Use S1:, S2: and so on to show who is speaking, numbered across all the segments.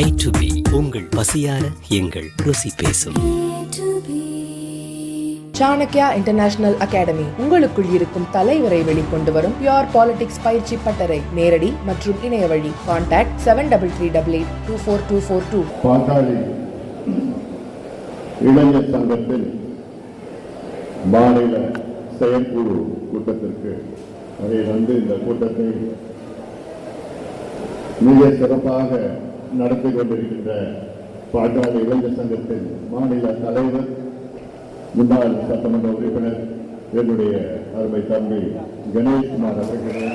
S1: A to B உங்கள் பசியார எங்கள் ருசி பேசும்.
S2: சாணக்யா இன்டர்நேஷனல் அகாடமி உங்களுக்குள் இருக்கும் தலைவரை வெளிக்கொண்டு வரும் பியூர் பாலிடிக்ஸ் பயிற்சி பட்டறை. நேரடி மற்றும் இணைய வழி. கான்டாக்ட் 7338824242.
S3: பாட்டாளி இளைஞர் சங்கத்தில் மாநில செயற்குழு கூட்டத்திற்கு வந்து இந்த கூட்டத்தை மிக சிறப்பாக நடத்தி கொண்டிருக்கின்ற பாட்டாளி இளைஞர் சங்கத்தின் மாநில தலைவர், முன்னாள் சட்டமன்ற உறுப்பினர், என்னுடைய அருமை தம்பி கணேஷ்குமார் அவர்களே,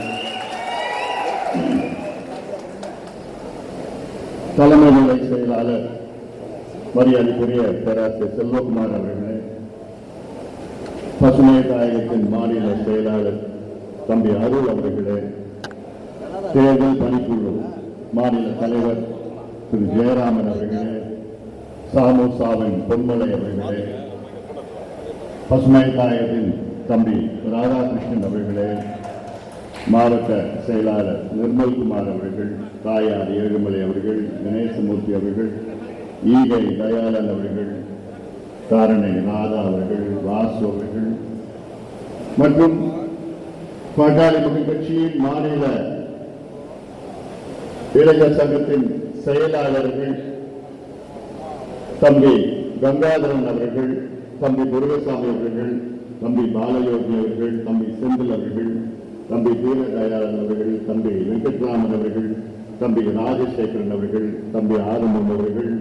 S3: தலைமை நிலை செயலாளர் மரியாதைக்குரிய பேராசிரியர் செல்வகுமார் அவர்களே, பசுமை தாயகத்தின் மாநில செயலாளர் தம்பி அருள் அவர்களே, தேர்தல் பணிக்குழு மாநில தலைவர் திரு ஜெயராமன் அவர்களே, சாமுசாவின் பொன்மலை அவர்களே, பசுமை தாயகத்தின் தம்பி ராதாகிருஷ்ணன் அவர்களே, மாவட்ட செயலாளர் நிர்மல்குமார் அவர்கள், தாயார் ஏழுமலை அவர்கள், கணேசமூர்த்தி அவர்கள், ஈகை தயாளன் அவர்கள், காரணை ராதா அவர்கள், வாசு அவர்கள் மற்றும் பாட்டாளி மக்கள் கட்சியின் மாநில இளைஞர் சங்கத்தின் செயலாளர்கள் தம்பி கங்காதரன் அவர்கள், தம்பி முருகசாமி அவர்கள், தம்பி பாலயோகி அவர்கள், தம்பி செந்தில் அவர்கள், தம்பி தீனதயாளன் அவர்கள், தம்பி வெங்கட்ராமன் அவர்கள், தம்பி ராஜசேகரன் அவர்கள், தம்பி ஆறுமுகம் அவர்கள்,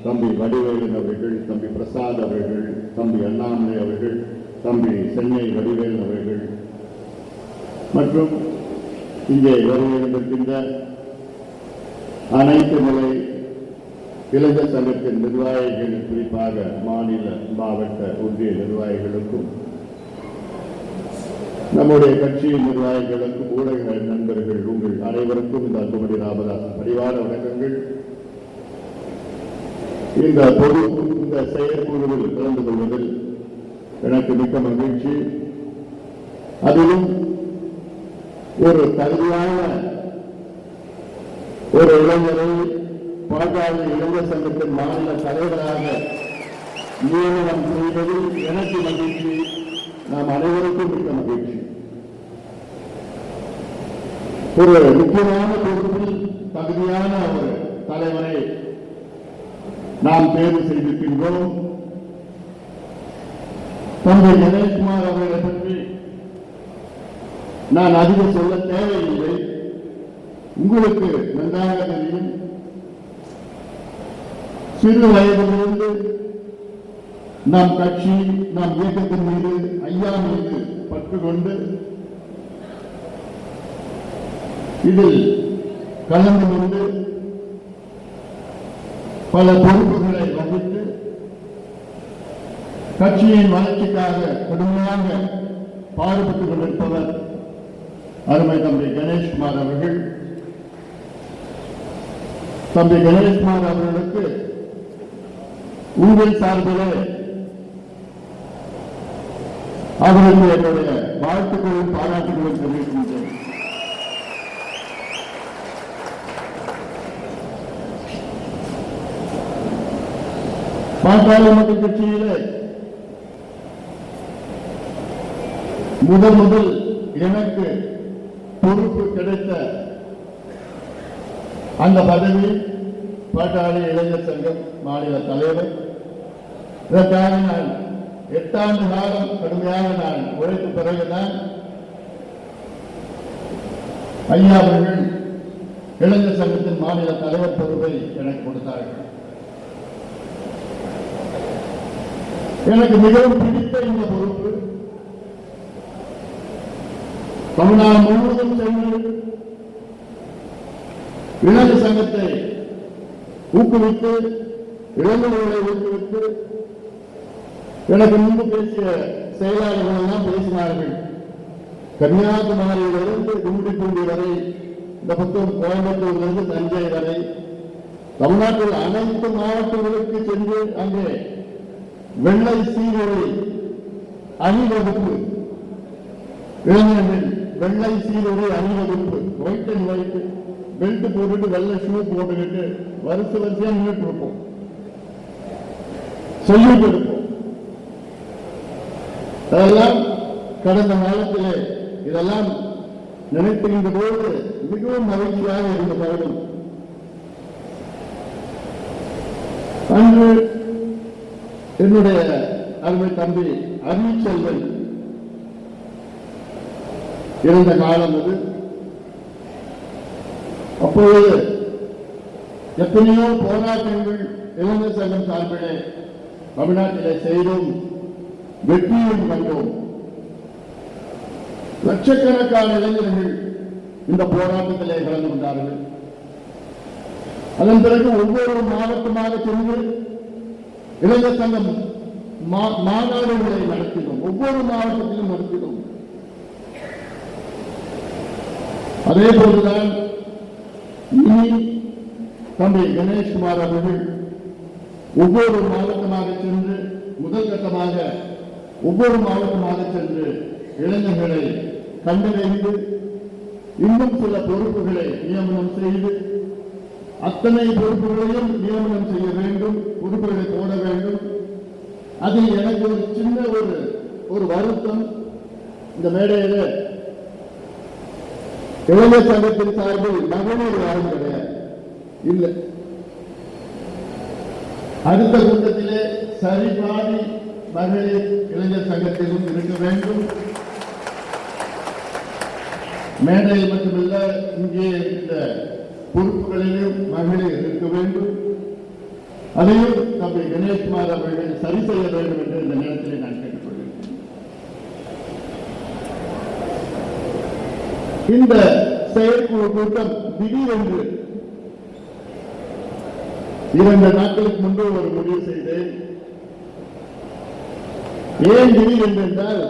S3: தம்பி வடிவேலன் அவர்கள், தம்பி பிரசாத் அவர்கள், தம்பி அண்ணாமலை அவர்கள், தம்பி சென்னை வடிவேலன் அவர்கள் மற்றும் இங்கே வருகின்ற அனைத்து நிலை இளைஞர் சங்கத்தின் நிர்வாகிகள், குறிப்பாக மாநில மாவட்ட ஒன்றிய நிர்வாகிகளுக்கும் நம்முடைய கட்சியின் நிர்வாகிகளுக்கும் ஊடக நண்பர்கள் உங்கள் அனைவருக்கும் இந்த அன்புமணி ராமதாஸ் பரிவார வணக்கங்கள். இந்த செயற்குழுவில் கலந்து கொள்வதில் எனக்கு மிக்க மகிழ்ச்சி. அதிலும் ஒரு தகுதியான ஒரு இளைஞரை பாட்டாளி இளைஞர் சங்கத்தின் மாநில தலைவராக நியமனம் செய்வதில் எனக்கு மகிழ்ச்சி, நாம் அனைவருக்கும் மிக்க மகிழ்ச்சி. ஒரு முக்கியமான பொறுப்பில் தகுதியான ஒரு தலைவரை நாம் தேர்வு செய்திருக்கின்றோம். தம்பி கணேஷ்குமார் அவர்களை பற்றி நான் அதிகம் சொல்ல தேவையில்லை, உங்களுக்கு நன்றாக தெரியும். சிறு வயதிலிருந்து நம் கட்சி, நம் இயக்கத்தின் மீது, ஐயா மீது பற்று கொண்டு இதில் கலந்து கொண்டு பல பொறுப்புகளை வகித்து கட்சியின் வளர்ச்சிக்காக கடுமையாக பாடுபட்டுக் கொண்டிருப்பவர் அருமை தம்பி கணேஷ்குமார் அவர்கள். தம்பி கணேஷ்குமார் அவர்களுக்கு உங்கள் சார்பிலே அவர்களுக்கு என்னுடைய வாழ்த்துக்களும் பாராட்டுகளும் தெரிவிக்கின்றேன். பாட்டாளி மக்கள் கட்சியிலே முதல் எனக்கு பொறுப்பு கிடைத்த அந்த பதவி பாட்டாளி இளைஞர் சங்கம் மாநில தலைவர். இதற்காக நான் 8 ஆண்டு காலம் கடுமையாக நான் உழைத்த பிறகுதான் ஐயா அவர்கள் இளைஞர் சங்கத்தின் மாநில தலைவர் பொறுப்பை எனக்கு கொடுத்தார்கள். எனக்கு மிகவும் பிடித்த இந்த பொறுப்பு தமிழ்நாடு முழுவதும் சென்று இளைஞர் சங்கத்தை ஊக்குவித்து, இளைஞர்களை ஊக்குவித்து, எனக்கு முன்பு பேசிய செயலாளர்கள் எல்லாம் பேசினார்கள். கன்னியாகுமரியிலிருந்து கும்மிடிப்பூண்டி வரை, இந்த பக்கம் கோயம்புத்தூரிலிருந்து தஞ்சை வரை, தமிழ்நாட்டில் அனைத்து மாவட்டங்களுக்கு சென்று அங்கே வெள்ளை சீருடை அணிவகுப்பு, இளைஞர்கள் வெள்ளை சீருடை அணிவகுப்பு, ஒயிட் அண்ட் ஒயிட் பெல்ட் போட்டுட்டு வெள்ளை ஷூ போட்டுக்கிட்டு வரிசையா நின்றுட்டு இருப்போம், சொல்லிட்டு இருப்போம். அதெல்லாம் கடந்த காலத்திலே இதெல்லாம் நினைத்துகின்ற போது மிகவும் மகிழ்ச்சியாக இருந்த தருணம். அன்று என்னுடைய அருமை தம்பி அருள்செல்வன் இருந்த காலம் அது. அப்பொழுது எத்தனையோ போராட்டங்கள் இளைஞர் சங்கம் சார்பிலே தமிழ்நாட்டிலே செய்தும் வெற்றியும் கண்டோம். லட்சக்கணக்கான இளைஞர்கள் இந்த போராட்டத்திலே கலந்து கொண்டார்கள். அதன் பிறகு ஒவ்வொரு மாவட்டமாக சென்று இளைஞர் சங்கம் மாநாடுகளை நடத்தினோம், ஒவ்வொரு மாவட்டத்திலும் நடத்தினோம். அதே போன்றுதான் இனி தம்பி கணேஷ்குமார் அவர்கள் ஒவ்வொரு மாவட்டமாக சென்று முதல் கட்டமாக ஒவ்வொரு மாவட்டமாக சென்று இளைஞர்களை கண்டறிந்து இன்னும் சில பொறுப்புகளை நியமனம் செய்து அத்தனை பொறுப்புகளையும் நியமனம் செய்ய வேண்டும், பொறுப்புகளை போட வேண்டும். அதில் எனக்கு ஒரு சின்ன ஒரு வருத்தம், இந்த மேடையில் இளைஞர் சங்கத்தின் சார்பில் மகளிர் யாரும் கிடையாது, இல்லை. அடுத்த கூட்டத்திலே சரிபாதி மகளிர் இளைஞர் சங்கத்திலும் இருக்க வேண்டும். மேடையில் மட்டுமல்ல, இங்கே இந்த பொறுப்புகளிலும் மகளிர் இருக்க வேண்டும். அதையும் தம்பி கணேஷ்குமார் அவர்கள் சரி செய்ய வேண்டும் என்று இந்த நேரத்தில் நான் கேட்டுக்கொள்கிறேன். இந்த செயற்குழு கூட்டம் திடீரென்று 2 நாட்களுக்கு முன்பு ஒரு முடிவு செய்தேன். ஏன் திடீரென்று என்றால்,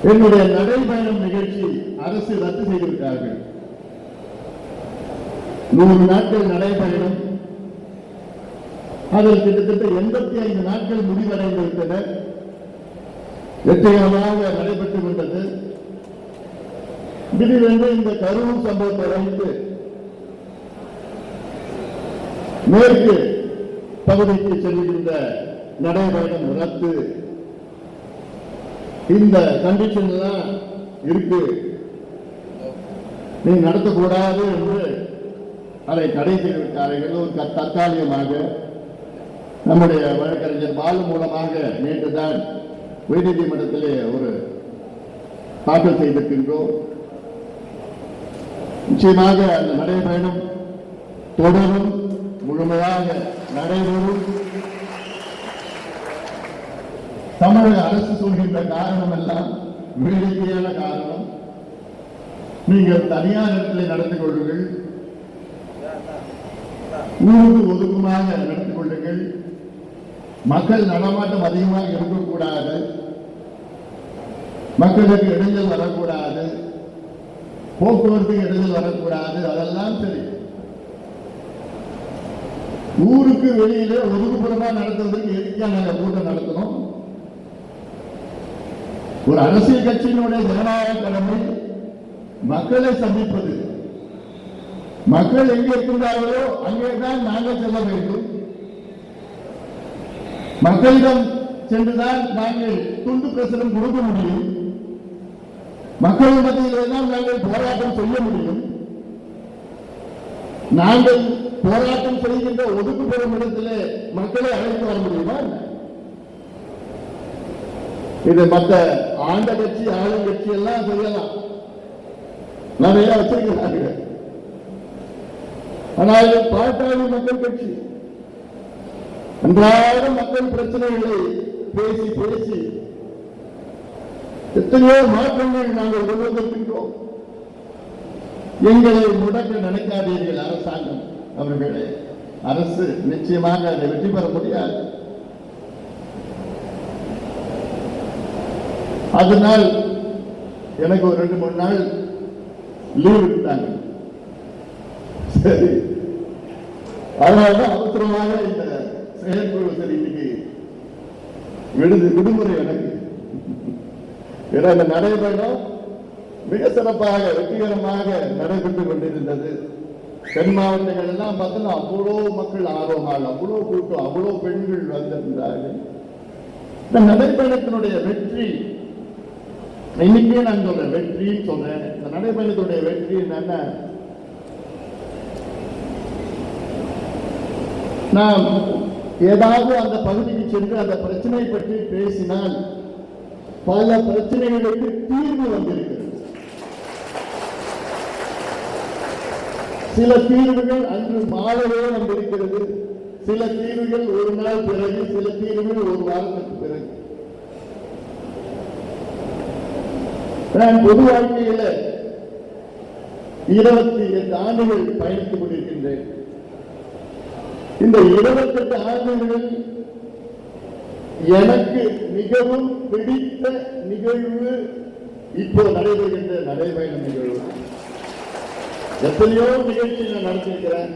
S3: என்னுடைய நடைபயணம் நிகழ்ச்சி அரசு ரத்து செய்துவிட்டார்கள். 100 நாட்கள் நடைபயணம், அதில் கிட்டத்தட்ட 85 நாட்கள் முடிவடைந்து விட்டன. வெற்றிகரமாக நடைபெற்றுக் கொண்டது. திடீரென்று இந்த கரூர் சம்பவத்தை வைத்து மேற்கு பகுதிக்கு செல்கின்ற நடைபயணம் ரத்து. இந்த கண்டிஷன் எல்லாம் இருக்கு, நீ நடத்தக்கூடாது என்று அதை தடை செய்திருக்கிறார்கள். ஒரு தற்காலிகமாக நம்முடைய வழக்கறிஞர் பாலு மூலமாக நேற்றுதான் உயர்நீதிமன்றத்திலே ஒரு தாக்கல் செய்திருக்கின்றோம். நிச்சயமாக அந்த நடைபயணம் தொடரும், முழுமையாக நடைபெறும். தமிழக அரசு சொல்கின்ற காரணம் எல்லாம் வேடிக்கையான காரணம். நீங்கள் தனியார் இடத்தில் நடந்து கொள்ளுங்கள், ஊருக்கு ஒதுக்குமாக நடந்து கொள்ளுங்கள், மக்கள் நடமாட்டம் அதிகமாக இருக்கக்கூடாது, மக்களுக்கு இடைஞ்சல் வரக்கூடாது, போக்குவரத்துக்கு இடைஞ்சல் வரக்கூடாது, அதெல்லாம் சரி. ஊருக்கு வெளியில ஒதுக்குப்புறமா நடத்துவதற்கு எதுக்காக நாங்கள் கூட்டம் நடத்தணும்? ஒரு அரசியல் கட்சியினுடைய ஜனநாயக கடமை மக்களை சந்திப்பது. மக்கள் எங்கே இருக்கின்றார்களோ அங்கேதான் நாங்கள் செல்ல வேண்டும். மக்களிடம் சென்றுதான் நாங்கள் துண்டு பிரசுரம் கொடுக்க முடியும். மக்கள் மத்தியில்தான் நாங்கள் போராட்டம் செய்ய முடியும். நாங்கள் போராட்டம் செய்கின்ற ஒதுக்குப்புறம் இடத்திலே மக்களை அழைத்து வர முடியுமா? இது மற்ற ஆண்ட கட்சி ஆளுங்கட்சி எல்லாம் செய்யலாம், நிறைய வச்சிருக்கிறார்கள். ஆனால் பாட்டாளி மக்கள் கட்சி அன்றாடம் மக்கள் பிரச்சனைகளை பேசி பேசி எத்தனையோ மாற்றங்கள் நாங்கள் கொண்டு வந்திருக்கின்றோம். எங்களை முடக்க நினைக்காதீர்கள் அரசாங்கம் அவர்களே. அரசு நிச்சயமாக அதை வெற்றி பெற முடியாது. அதனால் எனக்கு ஒரு 2-3 நாள் லீவ் விட்டாங்க. சரி, அதனால்தான் அவசரமாக இந்த செயற்குழு சரி இன்னைக்கு விடுமுறை எனக்கு. ஏன்னா இந்த நடைபயணம் மிக சிறப்பாக வெற்றிகரமாக நடைபெற்றுக் கொண்டிருந்தது. தென் மாவட்டங்கள் எல்லாம் பார்த்தோம்னா அவ்வளோ மக்கள் ஆர்வமாக, அவ்வளோ கூட்டம், அவ்வளோ பெண்கள் வந்திருந்தார்கள். இந்த நடைபயணத்தினுடைய வெற்றி, இன்னைக்கே நான் சொல்றேன் வெற்றின்னு சொல்றேன். இந்த நடைபயணத்துடைய வெற்றி என்னன்னா, நாம் ஏதாவது அந்த பகுதிக்கு சென்று அந்த பிரச்சனை பற்றி பேசினால் பல பிரச்சனைகளுக்கு தீர்வு வந்திருக்கிறது. சில தீர்வுகள் அன்று மாலையே வந்திருக்கிறது, சில தீர்வுகள் ஒரு நாள் பிறகு, சில தீர்வுகள் ஒரு வாரத்துக்கு பிறகு. நான் பொது வாழ்க்கையில 28 ஆண்டுகள் பயணித்துக் கொண்டிருக்கின்றேன். இந்த 28 ஆண்டுகளில் எனக்கு மிகவும் பிடித்த நிகழ்வு இப்போ நடைபெறுகின்ற நடைபயண நிகழ்வு. எத்தனையோ நிகழ்ச்சி நான் நடத்திருக்கிறேன்,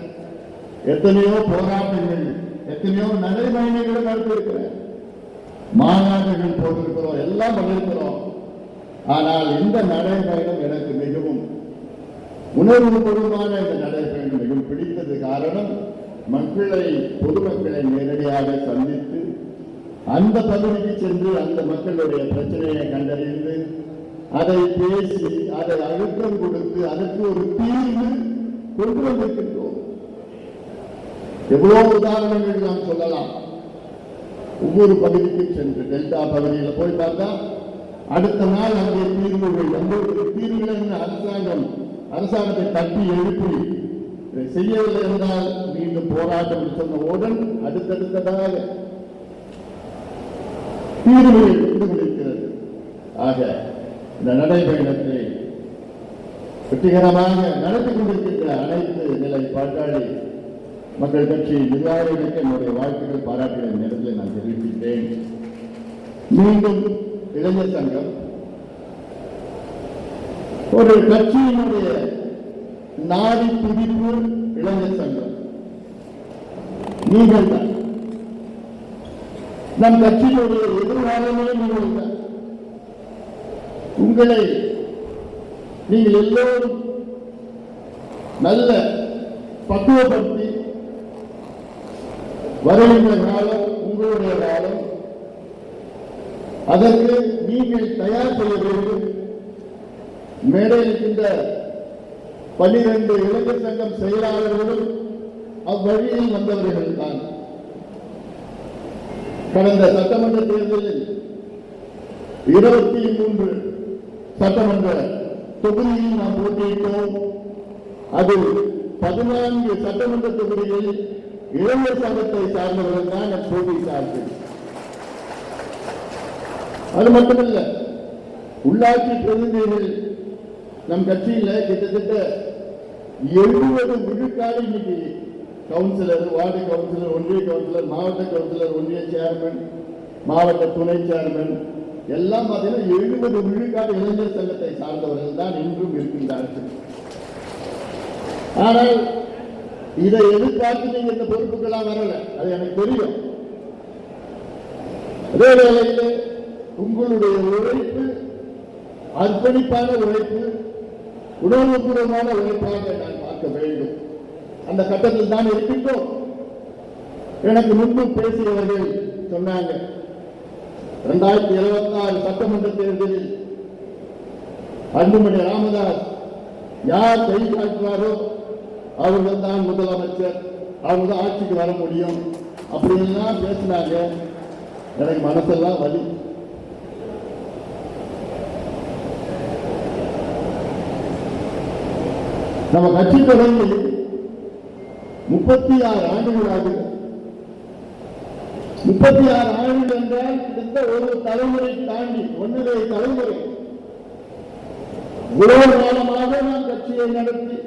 S3: எத்தனையோ போராட்டங்கள், எத்தனையோ நடைபயணங்களை நடத்திருக்கிறேன், மாநாடுகள் போட்டிருக்கிறோம், எல்லாம் பண்ணிருக்கிறோம். ஆனால் இந்த நடைபயணம் எனக்கு மிகவும் உணர்வுபூர்வமான இந்த நடைபயணம் மிகவும் பிடித்தது. காரணம், மக்களை, பொதுமக்களை நேரடியாக சந்தித்து அந்த பகுதிக்கு சென்று அந்த மக்களுடைய பிரச்சனையை கண்டறிந்து அதை பேசி அதை அழுத்தம் கொடுத்து அதற்கு ஒரு தீர்வு கொண்டு வந்திருக்கின்றோம். எவ்வளவு உதாரணங்கள் நாம் சொல்லலாம். ஒவ்வொரு பகுதிக்கு சென்று டெல்டா பகுதியில் போய் பார்த்தா அடுத்த நாள் அங்கே தீர்வுகள், நம்மளுடைய தீர்வுகள் அரசாங்கத்தை தட்டி எழுப்பி செய்யவில்லை என்றால் மீண்டும் போராட்டம் சொன்னவுடன் அடுத்தடுத்ததாக தீர்வுகள் ஈடுபடுகிறது. ஆக இந்த நடைபயணத்தை வெற்றிகரமாக நடத்தி கொண்டிருக்கின்ற அனைத்து நிலை பாட்டாளி மக்கள் கட்சி நிர்வாகிகளுக்கு என்னுடைய வாழ்த்துக்கள், பாராட்டுகிற நேரத்தில் நான் தெரிவிக்கின்றேன். மீண்டும் இளைஞர் சங்கம் ஒரு கட்சியினுடைய நாடி துடிப்பு. இளைஞர் சங்கம் நீங்கள் தான், நம் கட்சியினுடைய எதிர்காலமே நீங்கள் தான். உங்களை நீங்கள் எல்லோரும் நல்ல பக்குவப்படுத்தி வருகின்ற காலம் உங்களுடைய காலம். அதற்கு நீங்கள் தயார் செய்ய வேண்டும். மேடையில் இருக்கின்ற 12 இளைஞர் சங்கம் செயலாளர்களும் அவ்வழியில் வந்தவர்கள் தான். கடந்த சட்டமன்ற தேர்தலில் 23 சட்டமன்ற தொகுதியில் நாம் போட்டியிட்டோம். அதில் 14 சட்டமன்ற தொகுதிகளில் இளைஞர் சங்கத்தை சார்ந்தவர்கள் தான் போட்டியிட்டார்கள். அது மட்டுமல்ல, உள்ளாட்சி பிரதிநிதிகள் நம் கட்சியில் கிட்டத்தட்ட 70 விழுக்காடு இன்னைக்கு கவுன்சிலர், வார்டு கவுன்சிலர், ஒன்றிய கவுன்சிலர், மாவட்ட கவுன்சிலர், ஒன்றிய சேர்மன், மாவட்ட துணை சேர்மன் எல்லாம் பார்த்தீங்கன்னா 70 விழுக்காடு இளைஞர் சங்கத்தை சார்ந்தவர்கள் தான் இன்றும் இருக்கின்றார்கள். ஆனால் இதை எதிர்பார்த்து நீங்க இந்த பொறுப்புகளாக வரல, அது எனக்கு தெரியும். அதே வேளையில் உங்களுடைய உழைப்பு அர்ப்பணிப்பான உழைப்பு, உணர்வுபூர்வமான உழைப்பாக நான் பார்க்க வேண்டும். அந்த கட்டத்தில் தான் இருக்கின்றோம். எனக்கு முன்பு பேசியவர்கள் சொன்னாங்க, 2026 சட்டமன்ற தேர்தலில் அன்புமணி ராமதாஸ் யார் கை காட்டுவாரோ அவர்கள் தான் முதலமைச்சர், அவங்க தான் ஆட்சிக்கு வர முடியும் அப்படின்லாம் பேசினாங்க. எனக்கு மனசெல்லாம் வலி. நம்ம கட்சி தொடங்கி 36 ஆண்டுகள் ஆகுது. 36 ஆண்டுகள் என்றால் கிட்டத்தட்ட ஒரு தலைமுறை தாண்டி, 1.5 தலைமுறை இவ்வளவு காலமாக நாம் கட்சியை நடத்தி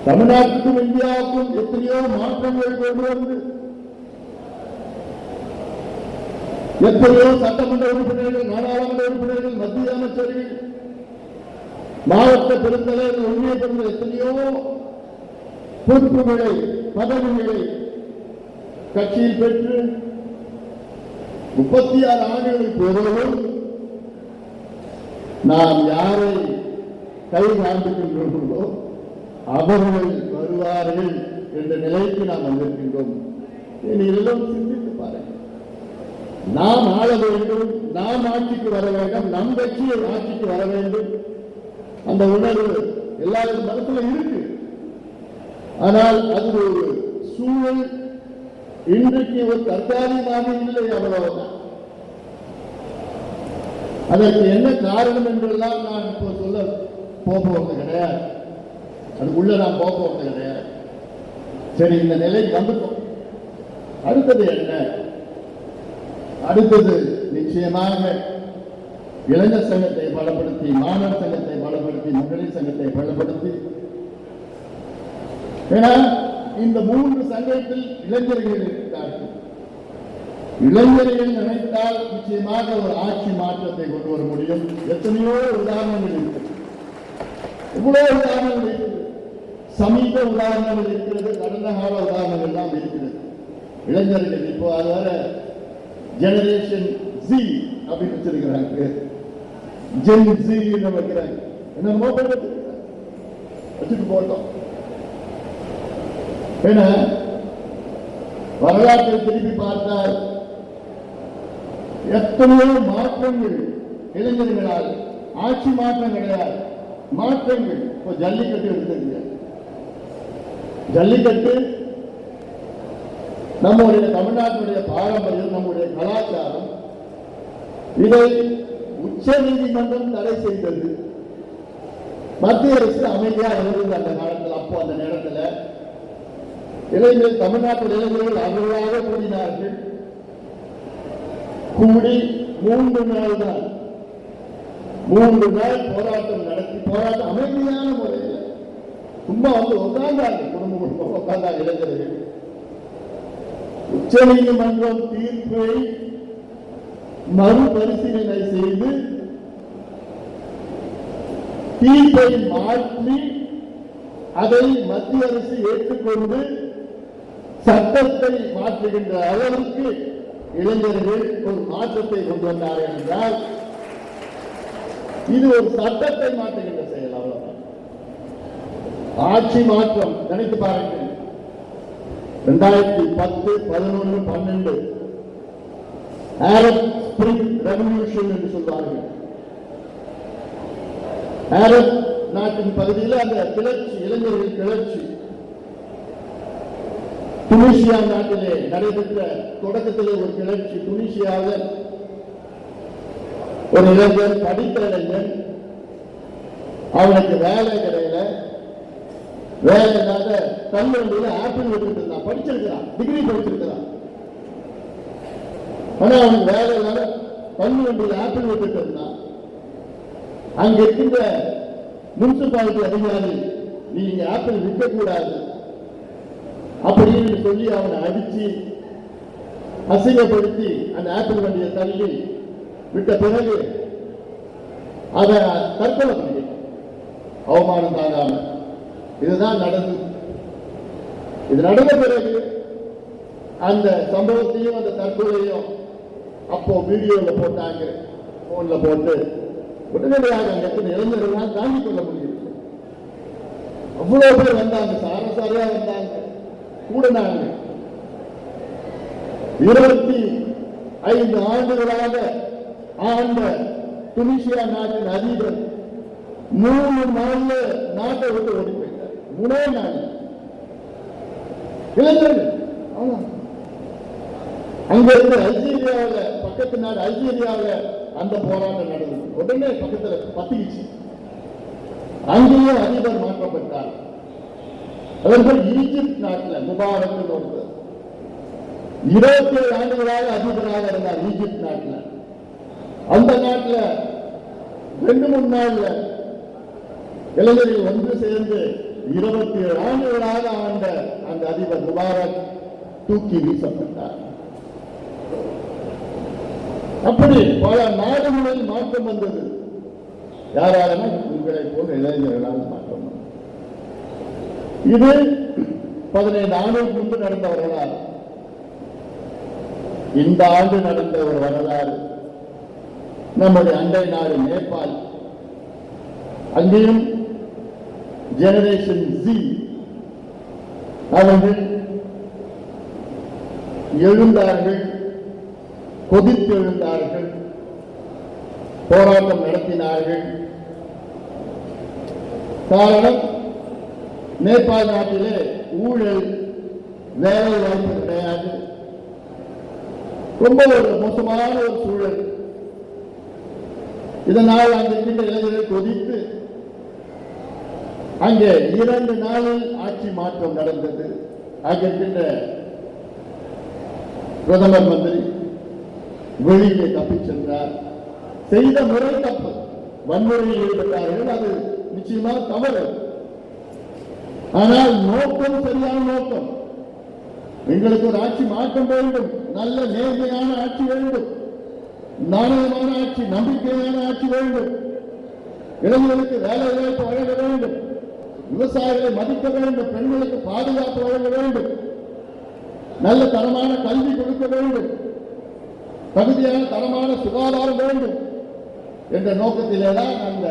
S3: தமிழ்நாட்டுக்கும் இந்தியாவுக்கும் எத்தனையோ மாற்றங்கள் கொண்டு வந்து எத்தனையோ சட்டமன்ற உறுப்பினர்கள், நாடாளுமன்ற உறுப்பினர்கள், மத்திய அமைச்சர்கள், மாவட்ட பெருந்தலைவர், ஒன்றிய பெருந்தலைவர் எத்தனையோ பொறுப்புகளை, பதவிகளை கட்சியில் பெற்று 36 ஆண்டுகளுக்கு பிறகு நாம் யாரை கை காண்பிக்கின்றோமோ அவர்கள் வருவார்கள் என்ற நிலைக்கு நாம் வந்திருக்கின்றோம். எல்லாம் சிந்தித்து பாருங்கள். நாம் ஆள வேண்டும், நாம் ஆட்சிக்கு வர வேண்டும், நம் கட்சியை ஆட்சிக்கு வர வேண்டும், அந்த உணர்வு எல்லாரும் மனசுல இருக்கு. ஆனால் அது ஒரு சூழல் இன்றைக்கு ஒரு தற்காலிகமாக இல்லை, அவ்வளவுதான். அதற்கு என்ன காரணம் என்றெல்லாம் நான் இப்போ சொல்ல போவது கிடையாது, அதுக்குள்ள நான் போவது கிடையாது. சரி, இந்த நிலைக்கு வந்துட்டோம். அடுத்தது என்ன? அடுத்தது நிச்சயமாக இளைஞர் சங்கத்தை பலப்படுத்தி, மாணவர் சங்கத்தை பலப்படுத்தி, மகளிர் சங்கத்தை பலப்படுத்தி, ஏன்னா இந்த 3 சங்கத்தில் இளைஞர்கள் இருக்கிறார்கள். இளைஞர்கள் நினைத்தால் நிச்சயமாக ஒரு ஆட்சி மாற்றத்தை கொண்டு வர முடியும். எத்தனையோ உதாரணங்கள் இருக்கிறது, இவ்வளவு உதாரணங்கள் இருக்கிறது, சமீப உதாரணங்கள் இருக்கிறது, கடந்த கால உதாரணங்கள் எல்லாம் இருக்கிறது. இளைஞர்கள் இப்போ அது வர ஜெனரேஷன் ஜி அப்படின்னு வச்சிருக்கிறாங்க, ஜென் ஜி வைக்கிறாங்க, என்னமோ வச்சுட்டு போட்டோம். ஏன்னா வரலாற்றை திருப்பி பார்த்தால் எத்தனையோ மாற்றங்கள் இளைஞர்களால், ஆட்சி மாற்றம் கிடையாது, மாற்றங்கள். இப்போ ஜல்லிக்கட்டு எடுத்துருங்க. ஜல்லிக்கட்டு நம்முடைய தமிழ்நாட்டுடைய பாரம்பரியம், நம்முடைய கலாச்சாரம். இதை உச்ச நீதிமன்றம் தடை செய்தது. மத்திய அரசு அமைதியா இருந்தது அந்த காலத்தில். அப்போ அந்த நேரத்தில் இளைஞர்கள், தமிழ்நாட்டு இளைஞர்கள் அவர்களாக கூடினார்கள். கூடி 3 நாள் தான், 3 நாள் போராட்டம் நடத்தி, போராட்டம் அமைதியான முறையில் சும்மா உட்கார்ந்தாங்க, குடும்பம் உட்கார்ந்தாங்க இளைஞர்கள். உச்ச நீதிமன்றம் தீர்ப்பை மறுபரிசீலனை செய்து தீர்ப்பை மாற்றி அதை மத்திய அரசு ஏற்றுக்கொண்டு சட்டத்தை மாற்றுகின்ற அளவுக்கு இளைஞர்கள் ஒரு மாற்றத்தை கொண்டு வந்தார்கள் என்றால் இது ஒரு சட்டத்தை மாற்றுகின்ற செயல். அவ்வளவுதான். ஆட்சி மாற்றம் நினைத்து பாருங்கள். 2010, 11, 12 அரப் ஸ்பிரிங் ரெவல்யூஷன் என்று சொல்வார்கள். அரப் நாட்டின் பகுதியில் அந்த கிளர்ச்சி, இளைஞர்கள் கிளர்ச்சி துனிசியா நாட்டிலே நடைபெற்ற தொடக்கத்திலே ஒரு கிளர்ச்சி. துனிசியாவில் ஒரு இளைஞர், படித்த இளைஞர், அவனுக்கு வேலை கிடையல, வேலை இல்லாத கல்லூரியில் ஆப்பிள் விட்டுட்டு இருந்தான். படிச்சிருக்கிறான், டிகிரி படிச்சிருக்கிறான். ஆனா அவனுக்கு வேலை இல்லாத கல்லூரியில் ஆப்பிள் விட்டுட்டு இருந்தான். அங்க இருக்கின்ற முனிசிபாலிட்டி அதிகாரி, நீங்க ஆப்பிள் விற்கக்கூடாது அப்படின்னு சொல்லி அவனை அடிச்சு அசிங்கப்படுத்தி அந்த ஆப்பிள் வண்டியை தள்ளி விட்ட பிறகு அதை தற்கொலை பண்ணி அவமானம் தாங்காம இதுதான் நடந்தது. இது நடந்த பிறகு அந்த சம்பவத்தையும் அந்த தற்கொலையும் அப்போ வீடியோவில் போட்டாங்க, போன்ல போட்டு உடனடியாக அங்க இளைஞர்கள் தாங்கிக் கொள்ள முடியும். அவ்வளவு பேர் வந்தாங்க, சாரசாரியா வந்தாங்க, கூடனாங்க. 25 ஆண்டுகளாக ஆண்ட துனிசியா நாட்டின் அதிபர் 3 நாள்ல நாட்டை விட்டு ஓடி போயிட்டார். 3 நாள் இளைஞர்கள். அங்க இருந்து அல்ஜீரியாவில், பக்கத்து நாடு அல்ஜீரியாவில் அந்த போராட்டம் நடந்தது. உடனே பக்கத்தில் பத்திக்கிச்சு. அங்கேயும் அதிபர் மாற்றப்பட்டார். அவர்கள் ஈஜிப்ட் நாட்டில் முபாரக் 27 ஆண்டுகளாக அதிபராக இருந்தார் ஈஜிப்ட் நாட்டில். அந்த நாட்டில் 2-3 நாள்ல இளைஞர்கள் ஒன்று சேர்ந்து 27 ஆண்டுகளாக ஆண்ட அந்த அதிபர் முபாரக் தூக்கி வீசப்பட்டார். அப்படி பல நாடுகளில் மாற்றம் வந்தது. யாராலும் உங்களை போன்ற இளைஞர்களால் மாற்றம் வந்தது. இது 15 ஆண்டுகளுக்கு முன்பு நடந்த வரலாறு. இந்த ஆண்டு நடந்த ஒரு வரலாறு நம்முடைய அண்டை நாடு நேபாள். அங்கேயும் ஜெனரேஷன் Z அவர்கள் எழுந்தார்கள், கொதித்து எழுந்தார்கள், போராட்டம் நடத்தினார்கள். காரணம், நேபாள் நாட்டிலே ஊழல், வேலை வாய்ப்பு கிடையாது, ரொம்ப ஒரு மோசமான ஒரு சூழல். இதனால் அங்கே இருக்கின்ற இளைஞர்கள் கொதித்து அங்கே 2 நாளில் ஆட்சி மாற்றம் நடந்தது. அங்கே இருக்கின்ற பிரதமர் மந்திரி வெளியே தப்பிச் சென்றார். செய்த முறை தப்பு, வன்முறையில் ஈடுபட்டார்கள், அது நிச்சயமாக தவறு. ஆனால் நோக்கம் சரியான நோக்கம். எங்களுக்கு ஒரு ஆட்சி மாற்றம் வேண்டும், நல்ல நேர்மையான ஆட்சி வேண்டும், நாணயமான ஆட்சி, நம்பிக்கையான ஆட்சி வேண்டும், இளைஞர்களுக்கு வேலை வாய்ப்பு வழங்க வேண்டும், விவசாயிகளை மதிக்க வேண்டும், பெண்களுக்கு பாதுகாப்பு வழங்க வேண்டும், நல்ல தரமான கல்வி கொடுக்க வேண்டும், தகுதியான தரமான சுகாதாரம் வேண்டும் என்ற நோக்கத்திலே தான் அந்த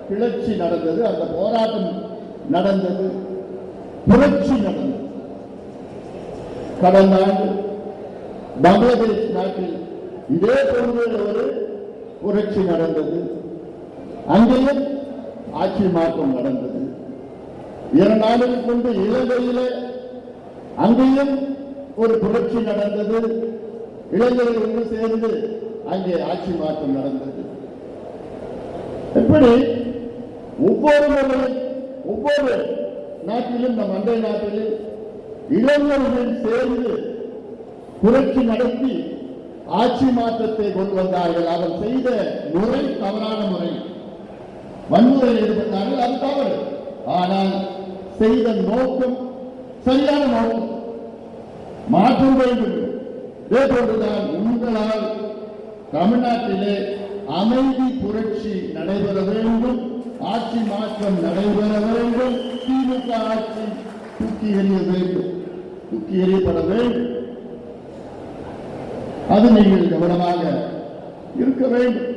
S3: கிளர்ச்சி நடந்தது, அந்த போராட்டம் நடந்தது, புரட்சி நடந்தது. கடந்த ஆண்டு பங்களாதேஷ் நாட்டில் இதே போன்ற ஒரு புரட்சி நடந்தது. அங்கேயும் ஆட்சி மாற்றம் நடந்தது. 2 ஆண்டுகளுக்கு முன்பு இலங்கையிலே அங்கேயும் ஒரு புரட்சி நடந்தது. இளைஞர்கள் ஒன்று சேர்ந்து அங்கே ஆட்சி மாற்றம் நடந்தது. எப்படி ஒவ்வொரு முறையும் ஒவ்வொரு நாட்டிலும், நம் அண்டை நாட்டிலும் இளைஞர்கள் சேர்ந்து புரட்சி நடத்தி ஆட்சி மாற்றத்தை கொண்டு வந்தார்கள். அவர் செய்த முறை தவறான முறை, வன்முறையில் ஈடுபட்டார்கள், அது தவறு. ஆனால் செய்த நோக்கம் சரியான நோக்கம், மாற்றம் வேண்டும். இதே போன்றுதான் உங்களால் தமிழ்நாட்டிலே அமைதி புரட்சி நடைபெற வேண்டும், ஆட்சி மாற்றம் நடைபெற வேண்டும், திமுக ஆட்சி தூக்கி எறிய வேண்டும், தூக்கி எறியப்பட வேண்டும். அது நீங்கள் கவனமாக இருக்க வேண்டும்.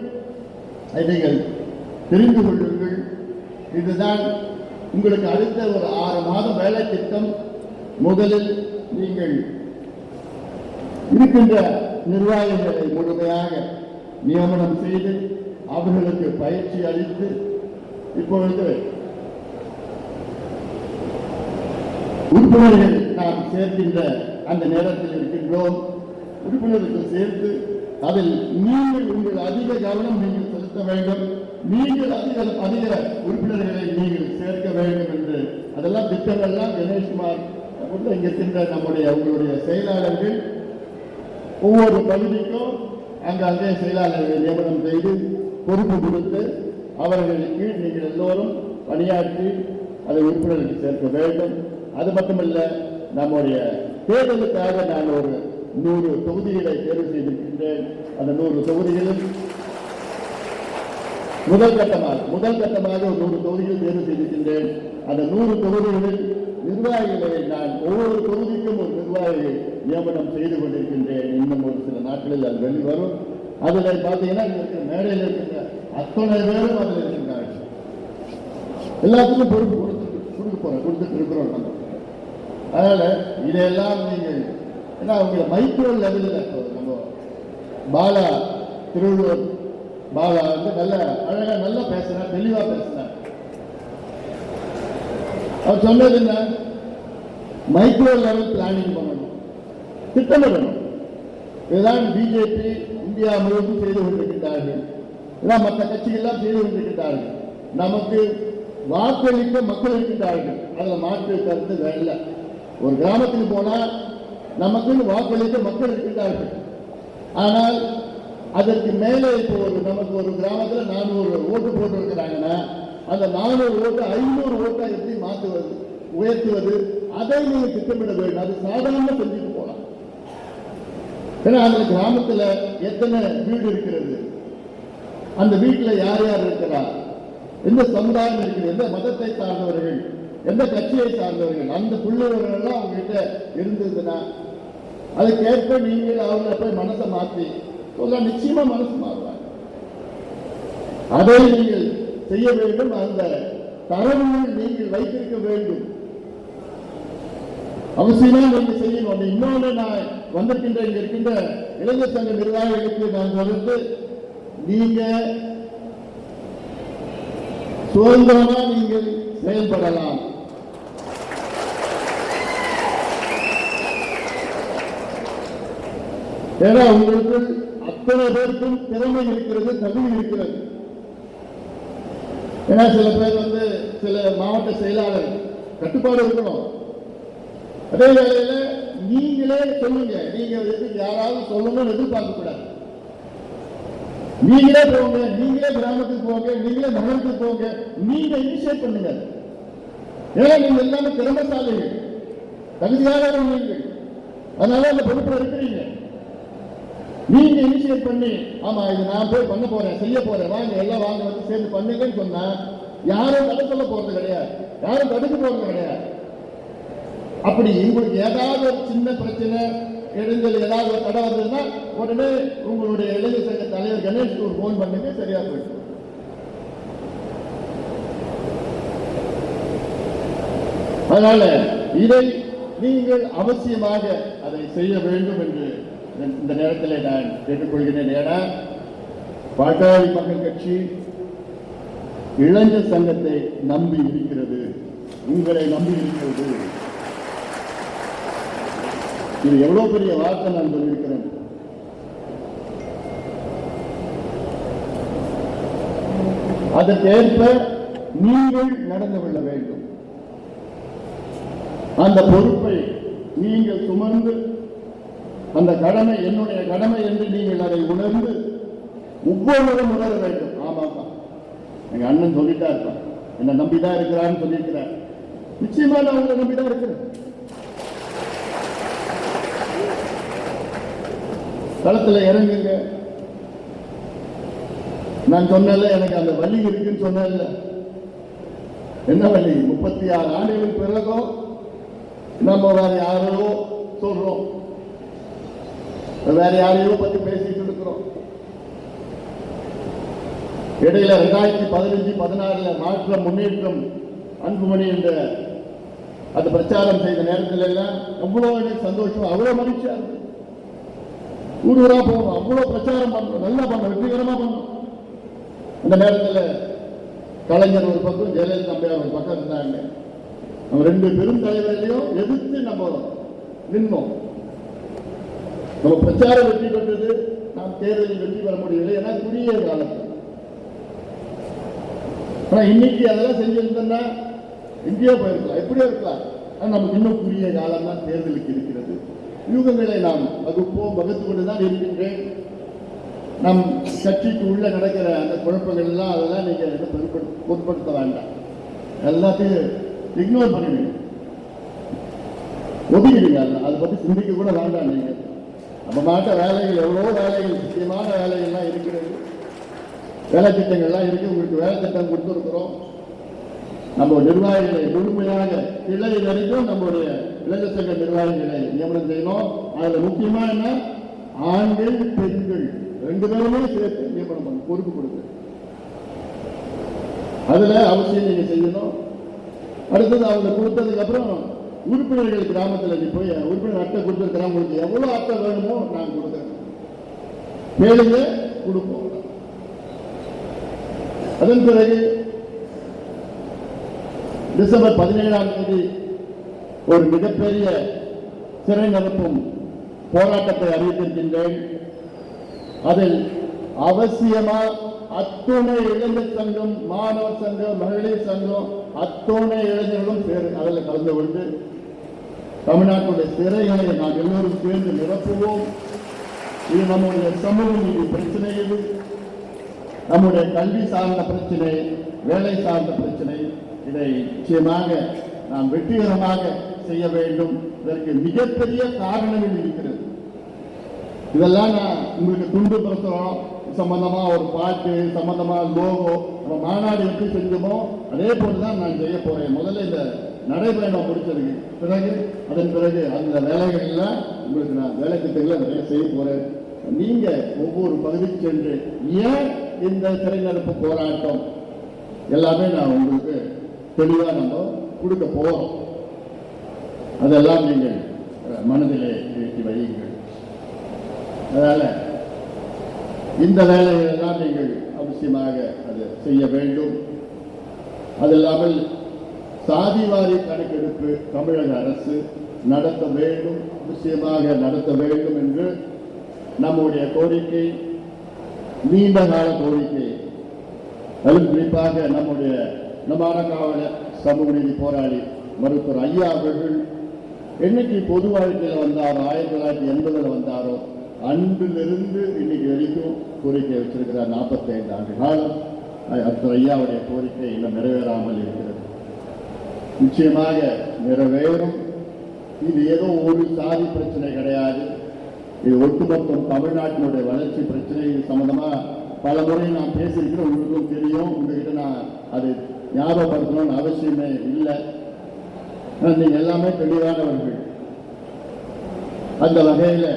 S3: அதை நீங்கள் தெரிந்து கொள்ளுங்கள். இதுதான் உங்களுக்கு அடுத்த ஒரு 6 மாத வேலை திட்டம். முதலில் நீங்கள் இருக்கின்ற நிர்வாகிகளை முழுமையாக நியமனம் செய்து அவர்களுக்கு பயிற்சி அளித்து, இப்பொழுது உறுப்பினர்கள் நாம் சேர்க்கின்ற அந்த நேரத்தில் இருக்கின்றோம். உறுப்பினர்கள் சேர்த்து அதில் நீங்கள் உங்கள் அதிக கவனம் நீங்கள் செலுத்த வேண்டும். நீங்கள் அதிக உறுப்பினர்களை நீங்கள் சேர்க்க வேண்டும் என்று அதெல்லாம் திட்டங்கள்லாம் கணேஷ்குமார் இங்க இருக்கின்ற நம்முடைய உங்களுடைய செயலாளர்கள் ஒவ்வொரு பகுதிக்கும் அங்கே செயலாளர்களை நியமனம் செய்து பொறுப்பு கொடுத்து அவர்களுக்கு நீங்கள் எல்லோரும் பணியாற்றி அதை உறுப்பினர்களுக்கு சேர்க்க வேண்டும். அது மட்டுமல்ல, நம்முடைய தேர்தலுக்காக நான் ஒரு 100 தொகுதிகளை தேர்வு செய்திருக்கின்றேன். அந்த 100 தொகுதிகளில் முதல் கட்டமாக ஒரு 100 தொகுதிகள் தேர்வு செய்திருக்கின்றேன். அந்த 100 தொகுதிகளில் நிர்வாகிகளை நான் ஒவ்வொரு தொகுதிக்கும் ஒரு நிர்வாகியை நியமனம் செய்து கொண்டிருக்கின்றேன். இன்னும் ஒரு சில நாட்களில் அது வெளிவரும். அதில் பார்த்தீங்கன்னா மேடையில் இருக்கின்ற அத்தனை பேரும் அதில் இருக்கின்றார்கள். எல்லாத்துக்கும் பொறுப்பு கொடுத்துட்டு இருக்கிறோம் நம்ம. அதனால இதையெல்லாம் நீங்கள் ஏன்னா அவங்க மைக்ரோ லெவலில் நம்ம பாலா திருவள்ளுவர் பாலா வந்து நல்ல அழகா நல்லா பேசுறார், தெளிவா பேசுறார். அவர் சொன்னது என்ன, மைக்ரோ லெவல் பிளானிங் பண்ணணும், திட்டமிடணும். இதுதான் பிஜேபி இந்தியா முழுவதும் செய்து கொண்டிருக்கிறார்கள், இதான் மற்ற கட்சிகள்லாம் செய்து கொண்டிருக்கிறார்கள். நமக்கு வாக்களிக்க மக்கள் இருக்கின்றார்கள், அதில் மாற்று கருத்து வேலை. ஒரு கிராமத்துக்கு போனால் நமக்கு வாக்களிக்க மக்கள் இருக்கின்றார்கள். ஆனால் அதற்கு மேலே இப்போ நமக்கு ஒரு கிராமத்தில் 400 ஓட்டு போட்டு இருக்கிறாங்கன்னா அந்த 400 ஓட்டு 500 ஓட்டை எப்படி மாற்றுவது, உயர்த்துவது, அதை நீங்கள் திட்டமிட வேண்டும். அது சாதாரண செஞ்சுட்டு போகலாம். ஏன்னா அந்த கிராமத்தில் எத்தனை வீடு இருக்கிறது, அந்த வீட்டில் யார் யார் இருக்கிறார், எந்த சமுதாயம் இருக்கிறது, எந்த மதத்தை சார்ந்தவர்கள், எந்த கட்சியை சார்ந்தவர்கள், அந்த புள்ளிவர்கள் எல்லாம் அவங்ககிட்ட இருந்ததுன்னா அதுக்கேற்ப நீங்கள் அவங்களை போய் மனசை மாற்றி சொல்ல நிச்சயமா மனசு மாறுவாங்க. அதை நீங்கள் செய்ய வேண்டும். அந்த தரவுகள் நீங்கள் வைத்திருக்க வேண்டும். அவசியமா நீங்க செய்யணும். இன்னொன்று நான் வந்திருக்கின்ற இங்க இருக்கின்ற இளைஞர் சங்க நிர்வாகிகளுக்கு நான் சொல்றது, நீங்க சுதந்திரமா நீங்கள் செயல்படலாம். ஏன்னா உங்களுக்கு அத்தனை பேருக்கும் திறமை இருக்கிறது, தகுதி இருக்கிறது. ஏன்னா சில பேர் சில மாவட்ட செயலாளர் கட்டுப்பாடு இருக்கணும். அதே வேளையில நீங்களே சொல்லுங்க. நீங்க யாராவது சொல்லணும்னு எதிர்பார்க்க கூடாது. நீங்களே போங்க, நீங்களே கிராமத்துக்கு போங்க, நீங்களே நகரத்துக்கு போங்க, நீங்க இனிஷியேட் பண்ணுங்க. ஏன்னா நீங்க எல்லாமே திறமைசாலிகள், தகுதியானவர்கள். அதனால அந்த பொறுப்புல இருக்கிறீங்க. நீங்க இனிஷியேட் பண்ணி, ஆமா இது நான் போய் பண்ண போறேன், செய்ய போறேன், வாங்க எல்லாம் வாங்க வந்து சேர்ந்து பண்ணுங்கன்னு சொன்னா யாரும் தடை சொல்ல போறது கிடையாது, யாரும் தடுக்க போறது கிடையாது. அப்படி உங்களுக்கு ஏதாவது ஒரு சின்ன பிரச்சனை, இடைஞ்சல், ஏதாவது ஒரு தடை வந்ததுன்னா உடனே உங்களுடைய இளைஞர் சங்க தலைவர் கணேஷ்க்கு ஒரு போன் பண்ணுங்க, சரியா போயிடும். அதனால இதை நீங்கள் அவசியமாக அதை செய்ய வேண்டும் என்று இந்த நேரத்தில் நான் கேட்டுக்கொள்கிறேன். ஏன்னா பாட்டாளி மக்கள் கட்சி இளைஞர் சங்கத்தை நம்பி இருக்கிறது, உங்களை நம்பி இருக்கிறது. இது எவ்வளவு பெரிய வார்த்தை நான் சொல்லியிருக்கிறேன். அதற்கேற்ப நீங்கள் நடந்து கொள்ள வேண்டும். அந்த பொறுப்பை நீங்கள் சுமந்து, அந்த கடமை என்னுடைய கடமை என்று நீங்கள் அதை உணர்ந்து ஒவ்வொருவரும் உணர வேண்டும். ஆமாப்பா, எங்க அண்ணன் சொல்லிட்டா இருப்பான், என்ன நம்பிதான் இருக்கிறான்னு சொல்லியிருக்கிறார். நிச்சயமா நான் உங்களை நம்பிதான் இருக்கிறேன். களத்துல இறங்குங்க. நான் சொன்னல, எனக்கு அந்த வலி இருக்குன்னு சொன்னல. என்ன வலி? 36 ஆண்டுகளுக்கு பிறகும் நம்ம வேற யாரோ சொல்றோம், வேற யாரையோ பத்தி பேசிட்டு இருக்கிறோம். இடையில 2015-16 மாற்றம் முன்னேற்றம் அன்புமணி என்ற அந்த பிரச்சாரம் செய்த நேரத்தில் எல்லாம் அவ்வளவு எனக்கு சந்தோஷம், அவ்வளவு மகிழ்ச்சியா இருக்கு. ஊரூரா போகணும், அவ்வளவு பிரச்சாரம் பண்ணணும், நல்லா பண்ணணும், வெற்றிகரமா பண்ணணும். அந்த நேரத்தில் கலைஞர் ஒரு பக்கம், ஜெயலலிதா அம்மையார் ஒரு பக்கம் இருந்தாங்க. நம்ம 2 பெரும் தலைவர்களையும் எதிர்த்து நம்ம நின்னோம். நம்ம பிரச்சாரம் வெற்றி பெற்றது, நாம் தேர்தலில் வெற்றி பெற முடியவில்லை. ஏன்னா குறுகிய காலம். ஆனா இன்னைக்கு அதெல்லாம் செஞ்சிருந்தோம்னா எங்கேயோ போயிருக்கலாம், எப்படியோ இருக்கலாம். ஆனால் நமக்கு இன்னும் குறுகிய காலம் தான் தேர்தலுக்கு இருக்கிறது. யூகங்களை நாம் வகுப்போம், வகுத்து கொண்டுதான் இருக்கின்றேன். நம் கட்சிக்கு உள்ள நடக்கிற அந்த குழப்பங்கள் எல்லாம் அதெல்லாம் நீங்க பொருட்படுத்த வேண்டாம். எல்லாத்தையும் இக்னோர் பண்ணிடுங்க, ஒதுக்கிடுங்க. அதை பத்தி சிந்திக்க கூட வேண்டாம். நீங்க நம்ம மாட்ட வேலைகள், எவ்வளவோ வேலைகள், முக்கியமான வேலைகள்லாம் இருக்கிறது, வேலை திட்டங்கள்லாம் இருக்கு. உங்களுக்கு வேலை திட்டம் கொடுத்துருக்கிறோம். நம்ம நிர்வாகிகளை முழுமையாக கிளை வரைக்கும் நம்முடைய இளைஞர் சங்க நிர்வாகிகளை நியமனம் செய்யணும். அதுல முக்கியமா என்ன, ஆண்கள் பெண்கள் 2 பேருமே சேர்த்து நியமனம் பண்ண பொறுப்பு கொடுங்க. அதுல அவசியம் நீங்க செய்யணும். அடுத்தது அவங்க கொடுத்ததுக்கு அப்புறம் உறுப்பினர்கள் கிராமத்தில் நீ போய் உறுப்பினர் அட்டை கொடுத்துருக்கிறேன், உங்களுக்கு எவ்வளவு அட்டை வேணுமோ நான் கொடுக்குறேன், கேளுங்க, கொடுப்போம். அதன் பிறகு டிசம்பர் 17ஆம் தேதி ஒரு மிகப்பெரிய சிறை நிரப்பும் போராட்டத்தை அறிவித்திருக்கின்றேன். அதில் அவசியமா அத்துணை இளைஞர் சங்கம், மாணவர் சங்கம், மகளிர் சங்கம், அத்துணை இளைஞர்களும் அதில் கலந்து கொண்டு தமிழ்நாட்டுடைய சிறைகளை நாம் எல்லோரும் சேர்ந்து நிரப்புவோம். இது நம்முடைய சமூக நீதி பிரச்சனை, இது நம்முடைய கல்வி சார்ந்த பிரச்சனை, வேலை சார்ந்த பிரச்சனை. இதை நிச்சயமாக நாம் வெற்றிகரமாக செய்ய வேண்டும். இதற்கு மிகப்பெரிய காரணங்கள் இருக்கிறது. இதெல்லாம் நான் உங்களுக்கு துண்டு பிரசுரம் சம்பந்தமா ஒரு பாட்டு சம்பந்தமா லோகோ, நம்ம மாநாடு எப்படி செஞ்சோமோ அதே போலதான் நான் செய்ய போறேன். முதல்ல இந்த நடைபயணம் முடிச்சதுக்கு பிறகு, அதன் பிறகு அந்த வேலைகள் எல்லாம் உங்களுக்கு நான் வேலை திட்டங்களை நிறைய செய்ய போறேன். நீங்க ஒவ்வொரு பகுதிக்கு சென்று ஏன் இந்த சிறை நிரப்பு போராட்டம், எல்லாமே நான் உங்களுக்கு தெளிவாக நம்ம கொடுக்க போகிறோம். அதெல்லாம் நீங்கள் மனதிலே ஏற்றி வையுங்கள். அதனால் இந்த வேலைகளெல்லாம் நீங்கள் அவசியமாக அதை செய்ய வேண்டும். அது இல்லாமல் சாதிவாரி கணக்கெடுப்பு தமிழக அரசு நடத்த வேண்டும், அவசியமாக நடத்த வேண்டும் என்று நம்முடைய கோரிக்கை, நீண்ட கால கோரிக்கை. அதிலும் குறிப்பாக நம்முடைய காவலர் சமூக நீதி போராளி மருத்துவர் ஐயா அவர்கள் என்னைக்கு பொது வாழ்க்கையில் வந்தாரோ, 1980 வந்தாரோ, அன்றிலிருந்து இன்னைக்கு வரைக்கும் கோரிக்கை வச்சிருக்கிறார். 45 ஆண்டு காலம் மருத்துவர் ஐயாவுடைய கோரிக்கை இன்னும் நிறைவேறாமல் இருக்கிறது. நிச்சயமாக நிறைவேறும். இது ஏதோ ஒரு சாதி பிரச்சனை கிடையாது. இது ஒட்டுமொத்தம் தமிழ்நாட்டினுடைய வளர்ச்சி பிரச்சனை. இது சம்பந்தமா பல முறை நான் பேசியிருக்கிறேன், உங்களுக்கும் தெரியும். உங்ககிட்ட நான் அது ஞாபகப்படுத்தணும்னு அவசியமே இல்லை. நீங்க எல்லாமே தெளிவானவர்கள். அந்த வகையில்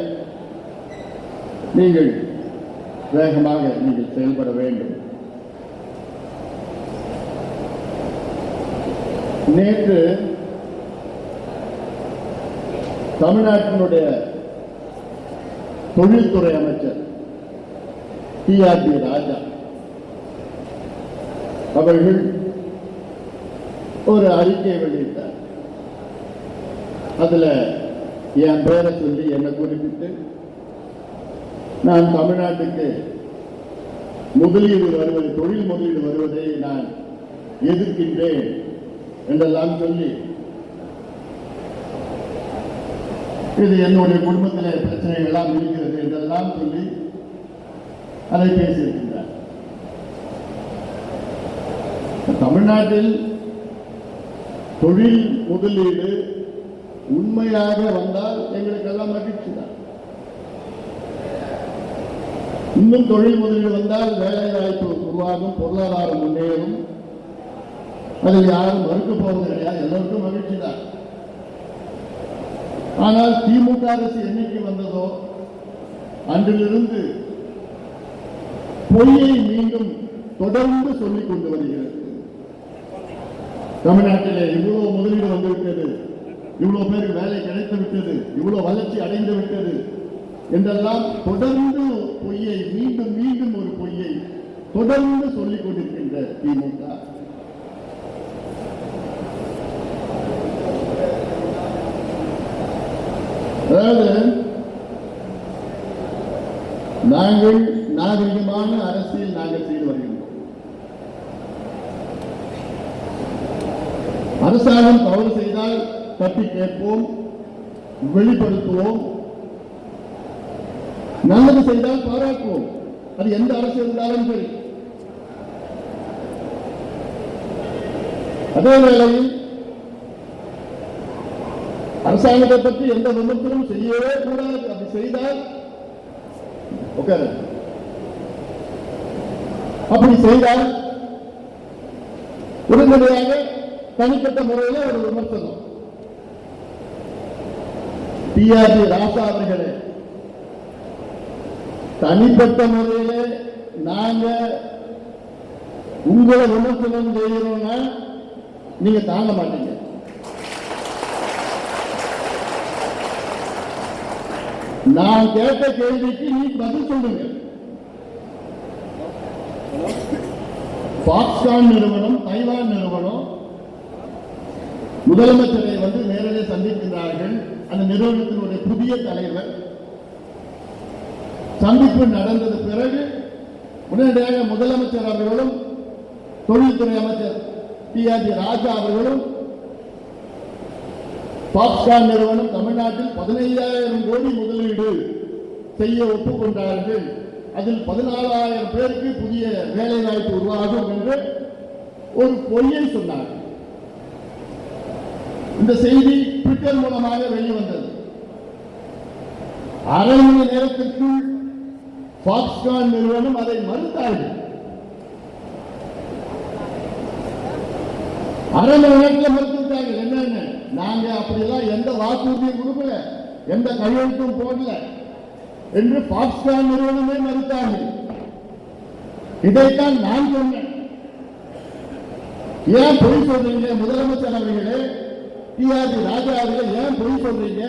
S3: நீங்கள் வேகமாக நீங்கள் செயல்பட வேண்டும். நேற்று தமிழ்நாட்டினுடைய தொழில்துறை அமைச்சர் TRD ராஜா அவர்கள் ஒரு அறிக்கையை வெளியிட்டார். அதுல என் பேரை சொல்லி என்னை குறிப்பிட்டு நான் தமிழ்நாட்டுக்கு முதலீடு வருவது, தொழில் முதலீடு வருவதை நான் எதிர்க்கின்றேன் என்றெல்லாம் சொல்லி, இது என்னுடைய குடும்பத்தில் பிரச்சனைகள் எல்லாம் இருக்கிறது என்றெல்லாம் சொல்லி அதை பேசியிருக்கின்றார். தமிழ்நாட்டில் தொழில் முதலீடு உண்மையாக வந்தால் எங்களுக்கெல்லாம் மகிழ்ச்சி தான். இன்னும் தொழில் முதலீடு வந்தால் வேலை வாய்ப்பு உருவாகும், பொருளாதாரம் முன்னேறும். அதில் யாரும் மறுக்க போவது கிடையாது, எல்லோருக்கும் மகிழ்ச்சி தான். ஆனால் திமுக அரசு என்னைக்கு வந்ததோ அன்றிலிருந்து பொய்யை மீண்டும் தொடர்ந்து சொல்லிக் கொண்டு வருகிறது. தமிழ்நாட்டிலே இவ்வளவு முதலீடு வந்துவிட்டது, இவ்வளவு பேருக்கு வேலை கிடைத்து விட்டது, இவ்வளவு வளர்ச்சி அடைந்து விட்டது என்றெல்லாம் தொடர்ந்து பொய்யை மீண்டும் மீண்டும் ஒரு பொய்யை தொடர்ந்து சொல்லிக் கொண்டிருக்கின்ற திமுக அதாவது நாங்கள் நாகரிகமான அரசியல் நாங்கள் செய்து வருகின்றோம். அரசாங்கம் தவறு செய்தால் தட்டி கேட்போம், வெளிப்படுத்துவோம். நல்லது செய்தால் பாராட்டுவோம். அது எந்த அரசு இருந்தாலும் சரி. அதே வேளையில் அரசாங்கத்தை பற்றி எந்த விமர்சனமும் செய்யவே கூடாது. அப்படி செய்தால் அப்படி செய்தால் உடனடியாக தனிப்பட்ட முறையில் ஒரு விமர்சனம். TRD ராசா அவர்களே, தனிப்பட்ட முறையிலே நாங்க உங்களை விமர்சனம் செய்யறோம்னா நீங்க தாங்க மாட்டீங்க. நான் கேட்ட கேள்விக்கு நீ பதில் சொல்லுங்க. பாக்ஸ்கான் நிறுவனம், தைவான் நிறுவனம் முதலமைச்சரை நேரடியாக சந்திக்கின்றார்கள். அந்த நிறுவனத்தினுடைய புதிய தலைவர் சந்திப்பு நடந்தது பிறகு உடனடியாக முதலமைச்சர் அவர்களும் தொழில்துறை அமைச்சர் TRD ராஜா அவர்களும் பாக்ஸ்கான் நிறுவனம் தமிழ்நாட்டில் 15,000 கோடி முதலீடு செய்ய ஒப்புக்கொண்டார்கள். அதில் 14,000 பேருக்கு புதிய வேலை வாய்ப்பு உருவாகும் என்று ஒரு பொய்யை சொன்னார்கள். இந்த செய்தி ட்விட்டர் மூலமாக வெளிவந்தது. அரை மணி நேரத்திற்குள் பாக்ஸ்கான் நிறுவனம் அதை மறுத்தார்கள். அரை மணி நேரத்தில் மறுத்துட்டார்கள். என்னன்னு, நாங்க அப்படியெல்லாம் எந்த வாக்குறுதியும் கொடுக்கல, எந்த கையெழுத்தும் போடல என்று பாக்ஸ்கான் நிறுவனமே மறுத்தார்கள். இதைத்தான் நான் சொன்னேன். ஏன் பொய் சொல்றீங்க? முதலமைச்சர் அவர்களே, டிஆர்பி ராஜா அவர்களே, ஏன் பொய் சொல்றீங்க?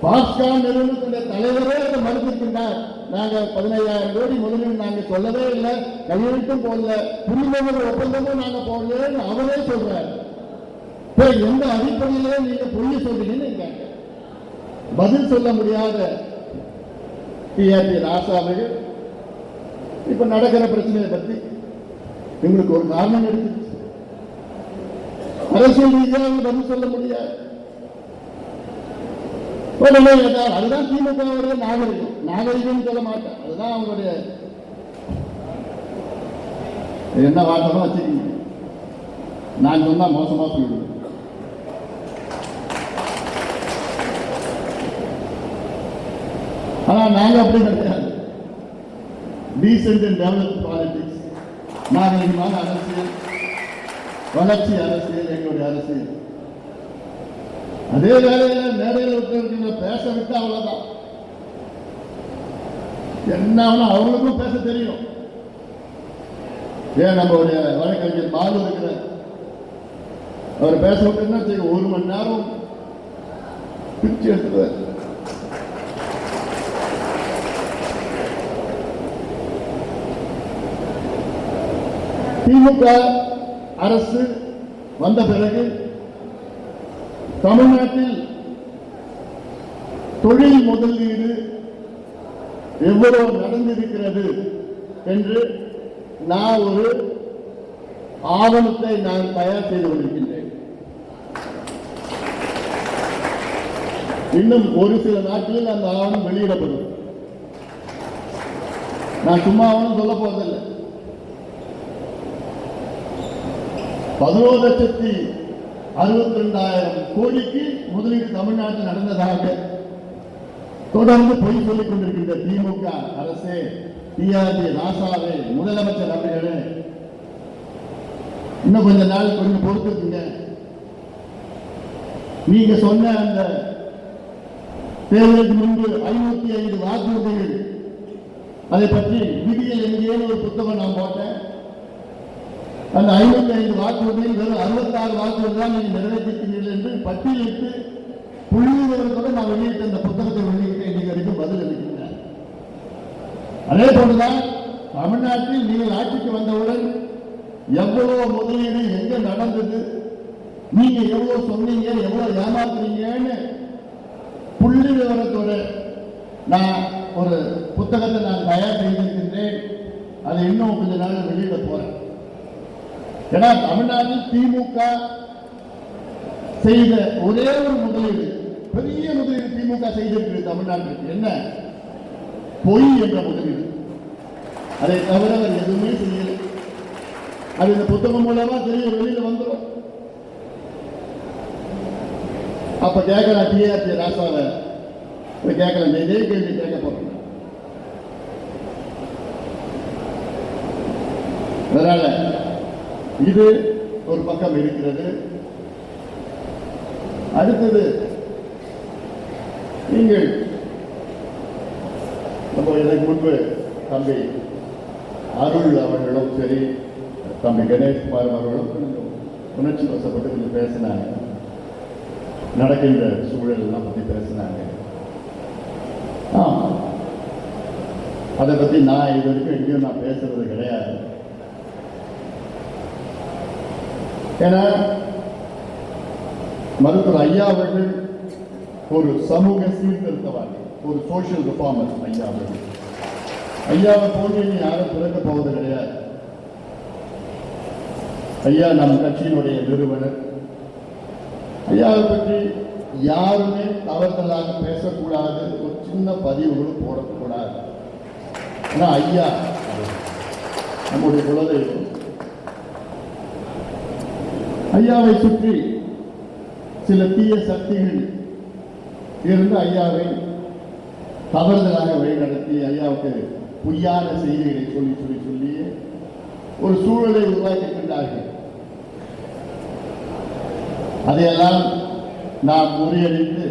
S3: பாஸ்கான் நிறுவனத்துடைய தலைவரே அதை மறுத்திருக்கின்றார். நாங்க 15,000 கோடி முதலீடு நாங்க சொல்லவே இல்லை, கையெழுத்தும் போடல, புரிந்துணர்வு ஒப்பந்தமும் நாங்க போடலன்னு அவரே சொல்றார். எந்த அடிப்படையிலே நீங்க பொய் சொல்றீங்கன்னு கேட்க பதில் சொல்ல முடியாத டிஆர்பி ராசா அவர்கள் இப்ப நடக்கிற பிரச்சனையை பத்தி உங்களுக்கு ஒரு காரணம் எடுத்து அரசியல் ரீதியாக பதில் சொல்ல முடியாது. அதுதான் திமுகவுடைய நாகரிகம். நாகரிகம் சொல்ல மாட்டேன், அதுதான் அவங்களுடைய என்ன வார்த்தை வச்சுக்கீங்க. நான் சொன்னா மோசமா சொல்லுவேன். ஆனா நாங்க அப்படி கிடையாது. டீசென்ட் அண்ட் டெவலப் பாலிடிக்ஸ், நாகரிகமான அரசியல், வளர்ச்சி அரசியல் எங்களுடைய அரசியல். அதே வேலையில மேடையில் விட்டு பேச விட்டு அவ்வளவுதான். என்ன அவங்களுக்கும் பேச தெரியும். ஏன் நம்மளுடைய வழக்கறிஞர் பாலு இருக்கிற அவர் பேச விட்டுன்னா 1 மணி நேரம் பிரிச்சு எடுத்துருவார். திமுக அரசு வந்த பிறகு தமிழ்நாட்டில் தொழில் முதலீடு எவ்வளவு நடந்திருக்கிறது என்று நான் ஒரு ஆவணத்தை நான் தயார் செய்து கொண்டிருக்கின்றேன். இன்னும் ஒரு சில நாட்களில் அந்த ஆவணம் வெளியிடப்படும். நான் சும்மா ஆவணம் சொல்ல போவதில்லை. 11,62,000 கோடிக்கு முதலீடு தமிழ்நாட்டில் நடந்ததாக தொடர்ந்து பொய் சொல்லிக் கொண்டிருக்கின்ற திமுக அரசே, டிஆர்பி ராசாவே, முதலமைச்சர் அவர்களே, இன்னும் கொஞ்ச நாள் கொஞ்சம் பொறுத்துக்குங்க. நீங்க சொன்ன அந்த தேர்தலுக்கு முன்பு 505 வாக்குறுதிகள், அதை பற்றி விதிகள் எங்கேன்னு ஒரு புத்தகம் நான் போட்டேன். அந்த 55 வாக்குறுதியில் வெறும் 66 வாக்குறுதி தான் நீங்க நிறைவேற்றிருக்கிறீர்கள் என்று பட்டியலிட்டு புள்ளிவிவரத்தோடு நான் வெளியிட்ட அந்த புத்தகத்தை வெளியிட்ட இன்னைக்கு வரைக்கும் பதில் அளிக்கின்றேன். அதே போலதான் தமிழ்நாட்டில் நீங்கள் ஆட்சிக்கு வந்தவுடன் எவ்வளவு முதலீடு எங்க நடந்தது, நீங்க எவ்வளவு சொன்னீங்க, எவ்வளவு ஏமாத்துறீங்கன்னு புள்ளி விவரத்தோட நான் ஒரு புத்தகத்தை நான் தயார் செய்திருக்கின்றேன். அதை இன்னும் கொஞ்ச நாள் வெளியிட போறேன். ஏன்னா தமிழ்நாட்டில் திமுக செய்த ஒரே ஒரு முதலீடு, பெரிய முதலீடு திமுக செய்திருக்கு தமிழ்நாட்டிற்கு. என்ன? பொய் என்ற முதலீடு. அதை தவிர அவர் எதுவுமே செய்யல. அது இந்த புத்தகம் மூலமா தெரிய வெளியில வந்துடும். அப்ப கேட்கலாம் டிஆர்பி ராசாவை கேட்கலாம், இதே கேள்வி கேட்க போறோம். அதனால இது ஒரு பக்கம் இருக்கிறது. அடுத்தது நீங்கள் நம்ம இதற்கு முன்பு தம்பி அருள் அவர்களும் சரி, தம்பி கணேஷ்குமார் அவர்களும் கொஞ்சம் உணர்ச்சி வசப்பட்டு கொஞ்சம் பேசினாங்க. நடக்கின்ற சூழல் எல்லாம் பற்றி பேசினாங்க. அதை பற்றி நான் இது வரைக்கும் எங்கேயும் நான் பேசுறது கிடையாது. ஏன்னா மருத்துவர் ஐயா அவர்கள் ஒரு சமூக சீர்திருத்தவாதி, ஒரு சோசியல் ரிஃபார்மர் ஐயா அவர்கள். ஐயாவை போன்று யாரும் பிறக்க போவது கிடையாது. ஐயா நம் கட்சியினுடைய நிறுவனர். ஐயாவை பற்றி யாருமே தவறுதலாக பேசக்கூடாது, ஒரு சின்ன பதிவுகளும் போடக்கூடாது. ஆனா ஐயா நம்முடைய குலதெய்வம். ஐயாவை சுற்றி சில தீய சக்திகள் இருந்து ஐயாவை தவறுதலாக வழிநடத்தி ஐயாவுக்கு பொய்யான செய்திகளை சொல்லி சொல்லி சொல்லி ஒரு சூழலை உருவாக்கின்றார்கள். அதையெல்லாம் நாம் முறியடித்து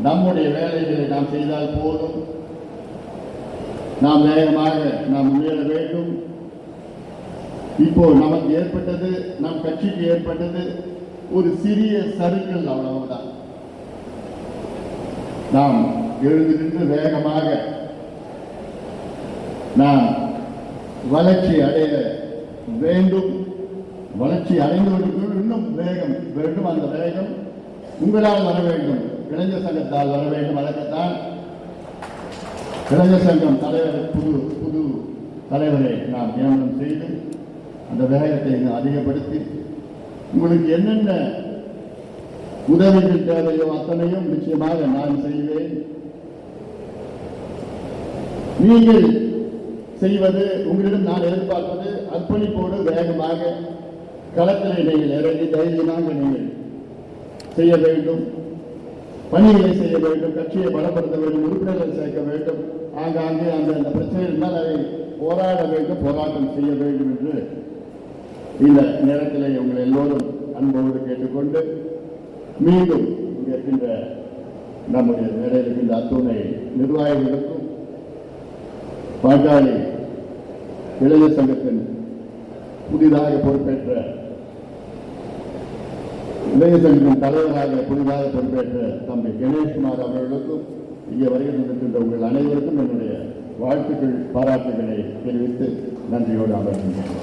S3: நம்முடைய வேலைகளை நாம் செய்தால் போதும். நாம் வேகமாக நாம் முன்னேற வேண்டும். இப்போ நமக்கு ஏற்பட்டது, நம் கட்சிக்கு ஏற்பட்டது ஒரு சிறிய சறுக்கல், அவ்வளவுதான். நாம் எழுந்து நின்று வேகமாக நாம் வளர்ச்சி அடைய வேண்டும். வளர்ச்சி அடைந்தவர்களுக்கு இன்னும் வேகம் வேண்டும். அந்த வேகம் உங்களால் வர வேண்டும், இளைஞர் சங்கத்தால் வர வேண்டும். அதற்குத்தான் இளைஞர் சங்கம் தலைவர் புது தலைவரை நாம் நியமனம் செய்து அந்த வேகத்தை அதிகப்படுத்தி உங்களுக்கு என்னென்ன உதவிகள் தேவையோ அத்தனையும் நிச்சயமாக நான் செய்வேன். நீங்கள் செய்வது, உங்களிடம் நான் எதிர்பார்ப்பது அர்ப்பணிப்போடு வேகமாக களத்தில் நீங்கள் இறங்கி தைரியமாக நீங்கள் செய்ய வேண்டும், பணிகளை செய்ய வேண்டும், கட்சியை பலப்படுத்த வேண்டும், உறுப்பினர்களை சேர்க்க வேண்டும், ஆங்காங்கே அந்த பிரச்சனை இருந்தால் அதை போராட வேண்டும், போராட்டம் செய்ய வேண்டும் என்று இந்த நேரத்திலே உங்கள் எல்லோரும் அன்போடு கேட்டுக்கொண்டு மீண்டும் இங்கே இருக்கின்ற நம்முடைய மேடையில் இருக்கின்ற அத்துணை நிர்வாகிகளுக்கும் பாட்டாளி இளைஞர் சங்கத்தின் புதிதாக பொறுப்பேற்ற இளைஞர் சங்கத்தின் தலைவராக புதிதாக பொறுப்பேற்ற தம்பி கணேஷ்குமார் அவர்களுக்கும் இங்கே வருகை தந்திருக்கின்ற உங்கள் அனைவருக்கும் என்னுடைய வாழ்த்துக்கள், பாராட்டுகளை தெரிவித்து நன்றியோடு அமர்கின்றேன்.